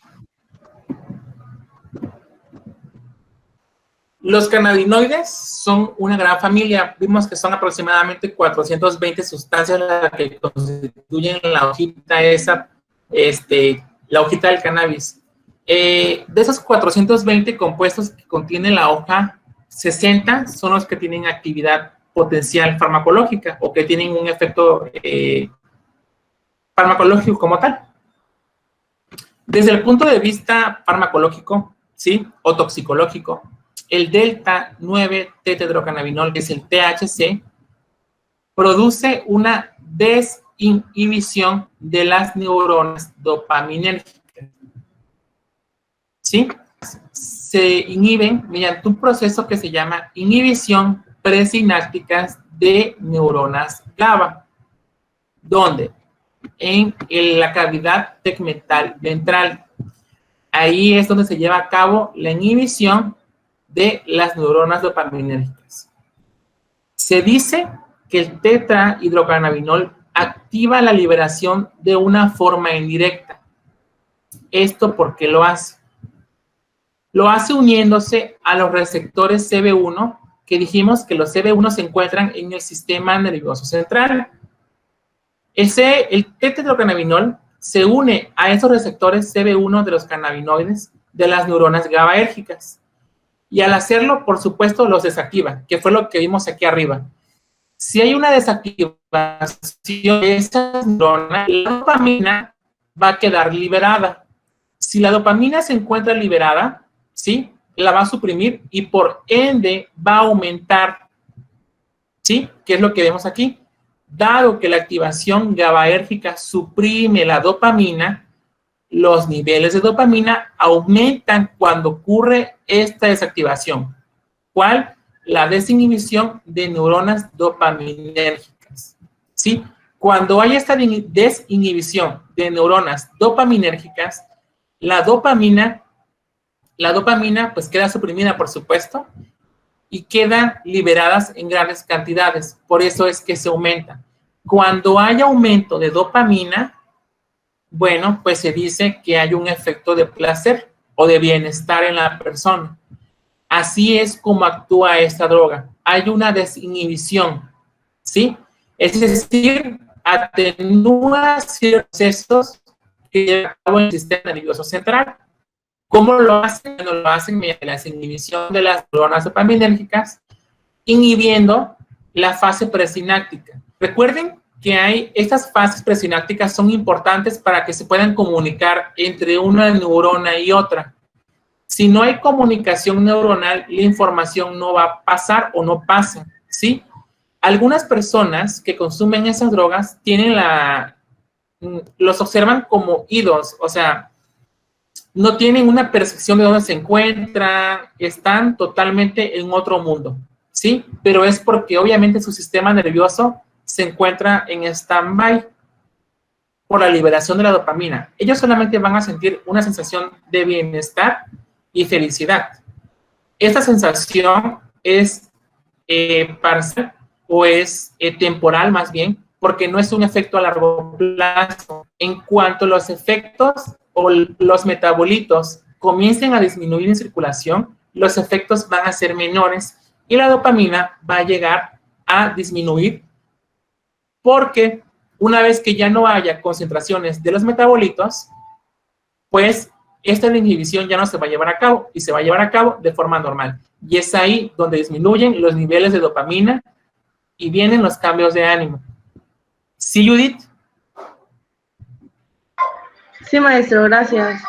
Los cannabinoides son una gran familia. Vimos que son aproximadamente 420 sustancias las que constituyen la hojita esa, la hojita del cannabis. De esos 420 compuestos que contiene la hoja, 60 son los que tienen actividad potencial farmacológica o que tienen un efecto farmacológico como tal. Desde el punto de vista farmacológico, ¿sí? O toxicológico, el delta 9-tetrahidrocannabinol, que es el THC, produce una desinhibición de las neuronas dopaminérgicas, ¿sí? Se inhiben mediante un proceso que se llama inhibición presináptica de neuronas GABA, donde en la cavidad tegmental ventral, ahí es donde se lleva a cabo la inhibición de las neuronas dopaminérgicas. Se dice que el tetrahidrocannabinol activa la liberación de una forma indirecta. ¿Esto por qué lo hace? Lo hace uniéndose a los receptores CB1, que dijimos que los CB1 se encuentran en el sistema nervioso central. El tetrahidrocannabinol se une a esos receptores CB1 de los cannabinoides de las neuronas GABAérgicas. Y al hacerlo, por supuesto, los desactiva, que fue lo que vimos aquí arriba. Si hay una desactivación de esas neuronas, la dopamina va a quedar liberada. Si la dopamina se encuentra liberada, ¿sí? La va a suprimir y por ende va a aumentar, ¿sí? ¿Qué es lo que vemos aquí? Dado que la activación GABAérgica suprime la dopamina, los niveles de dopamina aumentan cuando ocurre esta desactivación. ¿Cuál? La desinhibición de neuronas dopaminérgicas, ¿sí? Cuando hay esta desinhibición de neuronas dopaminérgicas, la dopamina la dopamina pues queda suprimida, por supuesto, y quedan liberadas en grandes cantidades. Por eso es que se aumenta. Cuando hay aumento de dopamina, bueno, pues se dice que hay un efecto de placer o de bienestar en la persona. Así es como actúa esta droga. Hay una desinhibición, ¿sí? Es decir, atenúa ciertos procesos que lleva a cabo el sistema nervioso central. ¿Cómo lo hacen? Bueno, lo hacen mediante la desinhibición de las neuronas dopaminérgicas, inhibiendo la fase presináptica. Recuerden que estas fases presinápticas son importantes para que se puedan comunicar entre una neurona y otra. Si no hay comunicación neuronal, la información no va a pasar o no pasa, ¿sí? Algunas personas que consumen esas drogas los observan como idos, o sea, no tienen una percepción de dónde se encuentran, están totalmente en otro mundo, ¿sí? Pero es porque obviamente su sistema nervioso se encuentra en stand-by por la liberación de la dopamina. Ellos solamente van a sentir una sensación de bienestar y felicidad. Esta sensación es parcial o es temporal más bien, porque no es un efecto a largo plazo. En cuanto a los efectos o los metabolitos comiencen a disminuir en circulación, los efectos van a ser menores y la dopamina va a llegar a disminuir, porque una vez que ya no haya concentraciones de los metabolitos, pues esta inhibición ya no se va a llevar a cabo y se va a llevar a cabo de forma normal. Y es ahí donde disminuyen los niveles de dopamina y vienen los cambios de ánimo. ¿Sí, Judith? Sí, maestro, gracias.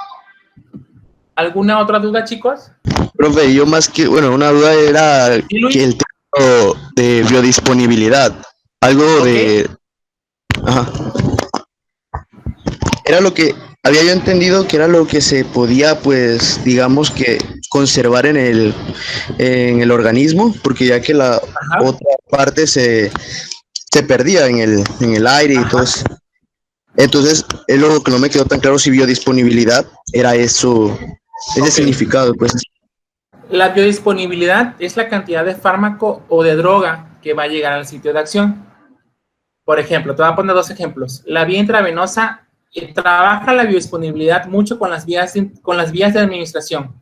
¿Alguna otra duda, chicos? Profe, yo más que, bueno, una duda era ¿Sí, Luis? que el término de biodisponibilidad, algo de... Ajá. Era lo que había yo entendido que era lo que se podía, pues, digamos que conservar en el organismo, porque ya que la Ajá. otra parte se perdía en el aire y todo eso. Entonces, es lo que no me quedó tan claro si biodisponibilidad era eso, ese significado, pues. La biodisponibilidad es la cantidad de fármaco o de droga que va a llegar al sitio de acción. Por ejemplo, te voy a poner dos ejemplos. La vía intravenosa trabaja la biodisponibilidad mucho con las vías de administración.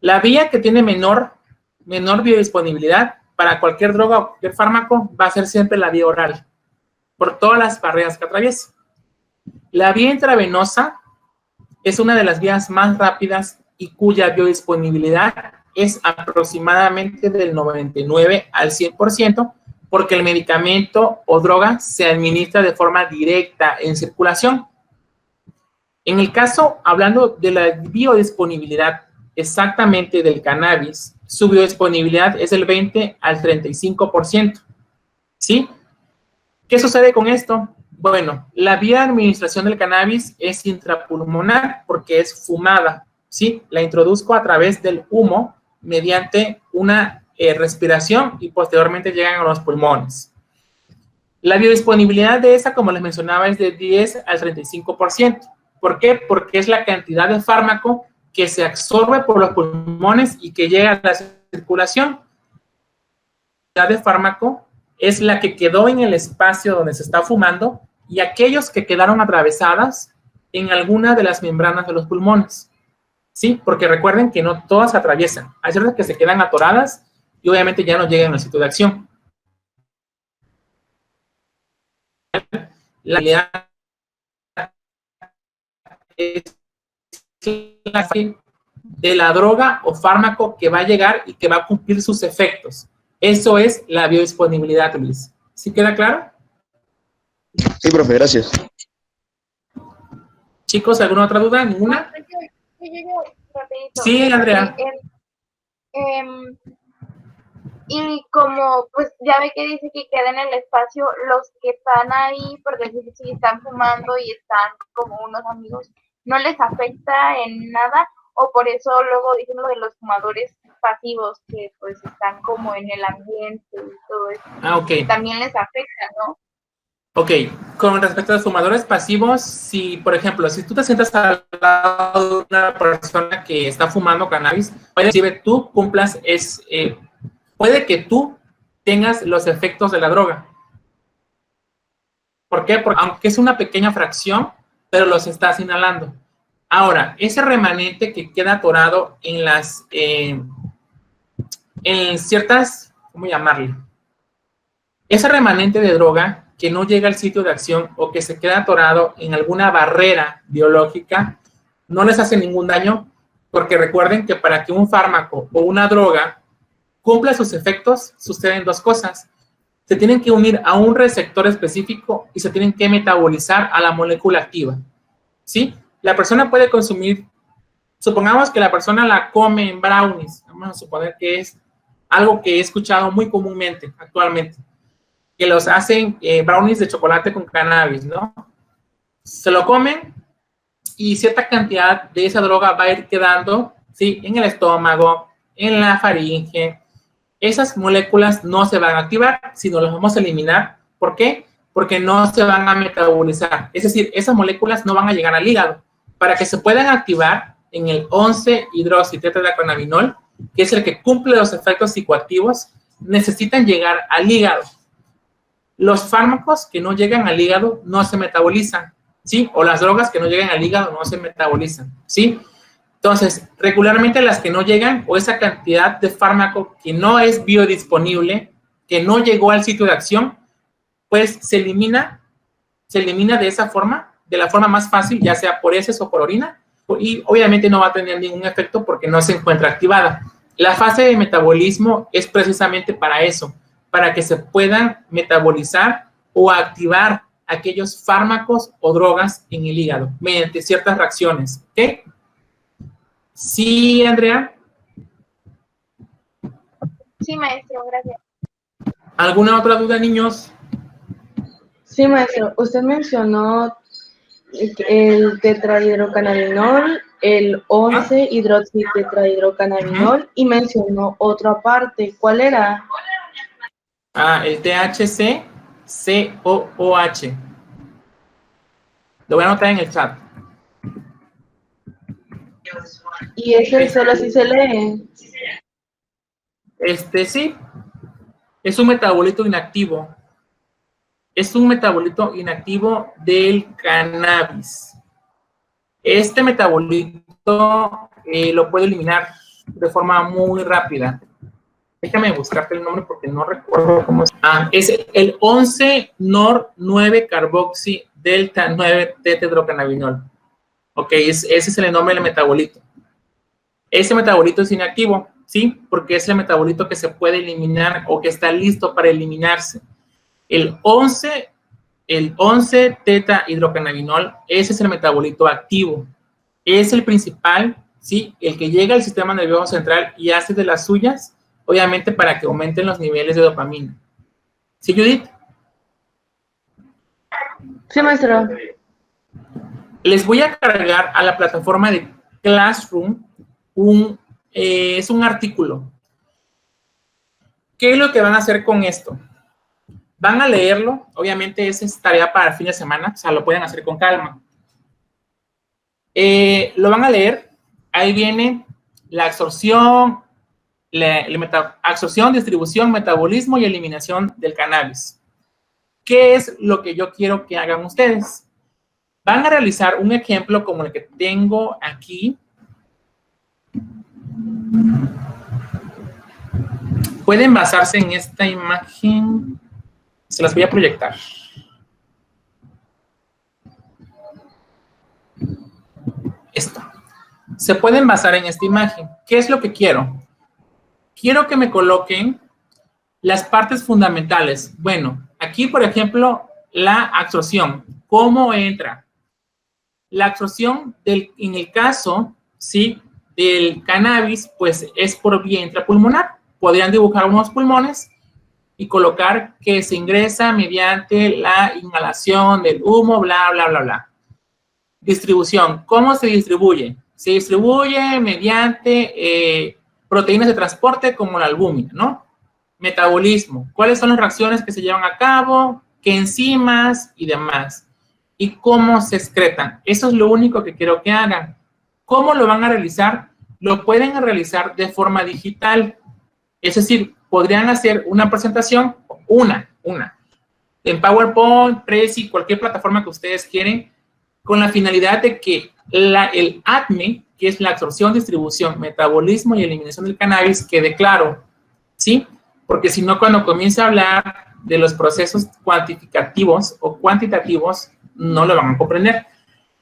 La vía que tiene menor biodisponibilidad para cualquier droga o cualquier fármaco va a ser siempre la vía oral, por todas las barreras que atraviesa. La vía intravenosa es una de las vías más rápidas y cuya biodisponibilidad es aproximadamente del 99 al 100%, porque el medicamento o droga se administra de forma directa en circulación. En el caso, hablando de la biodisponibilidad exactamente del cannabis, su biodisponibilidad es del 20 al 35%, ¿sí? ¿Qué sucede con esto? Bueno, la vía de administración del cannabis es intrapulmonar porque es fumada, ¿sí? La introduzco a través del humo mediante una respiración y posteriormente llegan a los pulmones. La biodisponibilidad de esa, como les mencionaba, es de 10 al 35%. ¿Por qué? Porque es la cantidad de fármaco que se absorbe por los pulmones y que llega a la circulación. La cantidad de fármaco es la que quedó en el espacio donde se está fumando y aquellos que quedaron atravesadas en alguna de las membranas de los pulmones. ¿Sí? Porque recuerden que no todas atraviesan. Hay ciertas que se quedan atoradas y obviamente ya no llegan al sitio de acción. La realidad es la de la droga o fármaco que va a llegar y que va a cumplir sus efectos. Eso es la biodisponibilidad, Luis. ¿Sí queda claro? Sí, profe, gracias. Chicos, ¿alguna otra duda? ¿Ninguna? Sí, Andrea. Y como, pues, ya ve que dice que queda en el espacio, los que están ahí, por decir, si están fumando y están como unos amigos, ¿no les afecta en nada? O por eso luego dicen lo de los fumadores pasivos, que pues están como en el ambiente y todo eso. Ah, ok. También les afecta, ¿no? Ok, con respecto a los fumadores pasivos, si, por ejemplo, si tú te sientas al lado de una persona que está fumando cannabis, puede que tú cumplas, puede que tú tengas los efectos de la droga. ¿Por qué? Porque aunque es una pequeña fracción, pero los estás inhalando. Ahora, ese remanente que queda atorado en ciertas, ¿cómo llamarle? Ese remanente de droga que no llega al sitio de acción o que se queda atorado en alguna barrera biológica, no les hace ningún daño, porque recuerden que para que un fármaco o una droga cumpla sus efectos, suceden dos cosas. Se tienen que unir a un receptor específico y se tienen que metabolizar a la molécula activa, ¿sí? La persona puede consumir, supongamos que la persona la come en brownies, vamos a suponer que es algo que he escuchado muy comúnmente actualmente, que los hacen brownies de chocolate con cannabis, ¿no? Se lo comen y cierta cantidad de esa droga va a ir quedando, ¿sí? En el estómago, en la faringe. Esas moléculas no se van a activar, sino las vamos a eliminar. ¿Por qué? Porque no se van a metabolizar. Es decir, esas moléculas no van a llegar al hígado. Para que se puedan activar en el 11-hidroxitetracannabinol, que es el que cumple los efectos psicoactivos, necesitan llegar al hígado. Los fármacos que no llegan al hígado no se metabolizan, ¿sí? O las drogas que no llegan al hígado no se metabolizan, ¿sí? Entonces, regularmente las que no llegan, o esa cantidad de fármaco que no es biodisponible, que no llegó al sitio de acción, pues se elimina de esa forma, de la forma más fácil, ya sea por heces o por orina, y obviamente no va a tener ningún efecto porque no se encuentra activada. La fase de metabolismo es precisamente para eso, para que se puedan metabolizar o activar aquellos fármacos o drogas en el hígado mediante ciertas reacciones, ¿ok? Sí, Andrea. Sí, maestro, gracias. ¿Alguna otra duda, niños? Sí, maestro, usted mencionó el tetrahidrocannabinol, el 11-hidroxitetrahidrocannabinol y mencionó otra aparte. ¿Cuál era? El THC-COOH. Lo voy a anotar en el chat. ¿Y ese solo así se lee? Sí. Es un metabolito inactivo. Es un metabolito inactivo del cannabis. Este metabolito lo puede eliminar de forma muy rápida. Déjame buscarte el nombre porque no recuerdo cómo es. Es el 11-nor-9-carboxy-delta-9-tetrahidrocannabinol. Ok, ese es el nombre del metabolito. Ese metabolito es inactivo, ¿sí? Porque es el metabolito que se puede eliminar o que está listo para eliminarse. El 11-tetrahidrocannabinol, ese es el metabolito activo. Es el principal, ¿sí? El que llega al sistema nervioso central y hace de las suyas, obviamente para que aumenten los niveles de dopamina. ¿Sí, Judith? Sí, maestro. Les voy a cargar a la plataforma de Classroom es un artículo. ¿Qué es lo que van a hacer con esto? Van a leerlo, obviamente esa es tarea para el fin de semana, o sea, lo pueden hacer con calma. Lo van a leer, ahí viene la absorción, absorción, distribución, metabolismo y eliminación del cannabis. ¿Qué es lo que yo quiero que hagan ustedes? Van a realizar un ejemplo como el que tengo aquí. Pueden basarse en esta imagen. Se las voy a proyectar. Esto. Se pueden basar en esta imagen. ¿Qué es lo que quiero? Quiero que me coloquen las partes fundamentales. Bueno, aquí, por ejemplo, la absorción. ¿Cómo entra? La absorción, en el caso, ¿sí?, del cannabis, pues es por vía intrapulmonar. Podrían dibujar unos pulmones y colocar que se ingresa mediante la inhalación del humo, bla, bla, bla, bla. Distribución. ¿Cómo se distribuye? Se distribuye mediante proteínas de transporte como la albúmina, ¿no? Metabolismo. ¿Cuáles son las reacciones que se llevan a cabo? qué enzimas y demás. Y cómo se excretan. Eso es lo único que quiero que hagan. ¿Cómo lo van a realizar? Lo pueden realizar de forma digital. Es decir, podrían hacer una presentación, una, en PowerPoint, Prezi, cualquier plataforma que ustedes quieren, con la finalidad de que el ADME, que es la absorción, distribución, metabolismo y eliminación del cannabis, quede claro, ¿sí? Porque si no, cuando comience a hablar de los procesos cuantificativos o cuantitativos, no lo van a comprender.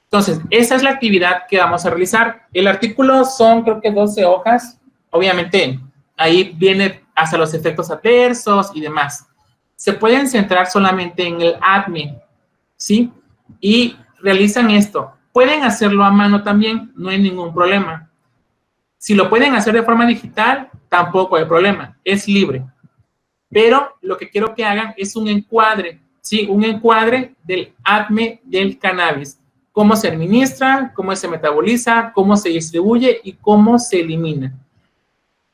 Entonces, esa es la actividad que vamos a realizar. El artículo son, creo que 12 hojas. Obviamente, ahí viene hasta los efectos adversos y demás. Se pueden centrar solamente en el ADME, ¿sí? Y realizan esto. Pueden hacerlo a mano también, no hay ningún problema. Si lo pueden hacer de forma digital, tampoco hay problema, es libre. Pero lo que quiero que hagan es un encuadre, ¿sí? Un encuadre del ADME del cannabis. Cómo se administra, cómo se metaboliza, cómo se distribuye y cómo se elimina.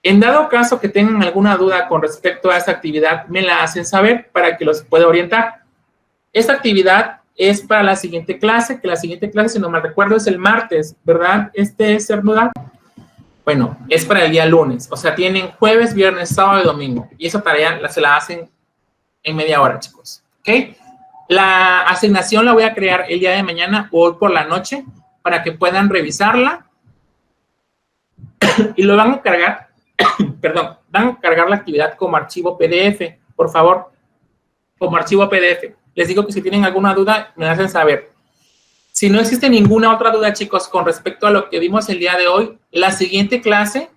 En dado caso que tengan alguna duda con respecto a esta actividad, me la hacen saber para que los pueda orientar. Esta actividad es para la siguiente clase, que la siguiente clase, si no me recuerdo, es el martes, ¿verdad? Cernuda. Bueno, es para el día lunes. O sea, tienen jueves, viernes, sábado y domingo. Y esa tarea se la hacen en media hora, chicos. ¿Ok? La asignación la voy a crear el día de mañana o hoy por la noche para que puedan revisarla. Y lo van a cargar, perdón, van a cargar la actividad como archivo PDF, por favor. Como archivo PDF. Les digo que si tienen alguna duda, me hacen saber. Si no existe ninguna otra duda, chicos, con respecto a lo que vimos el día de hoy, la siguiente clase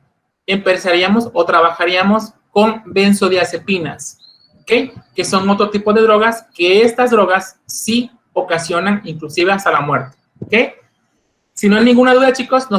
empezaríamos o trabajaríamos con benzodiazepinas, ¿ok? Que son otro tipo de drogas, que estas drogas sí ocasionan inclusive hasta la muerte, ¿ok? Si no hay ninguna duda, chicos, nos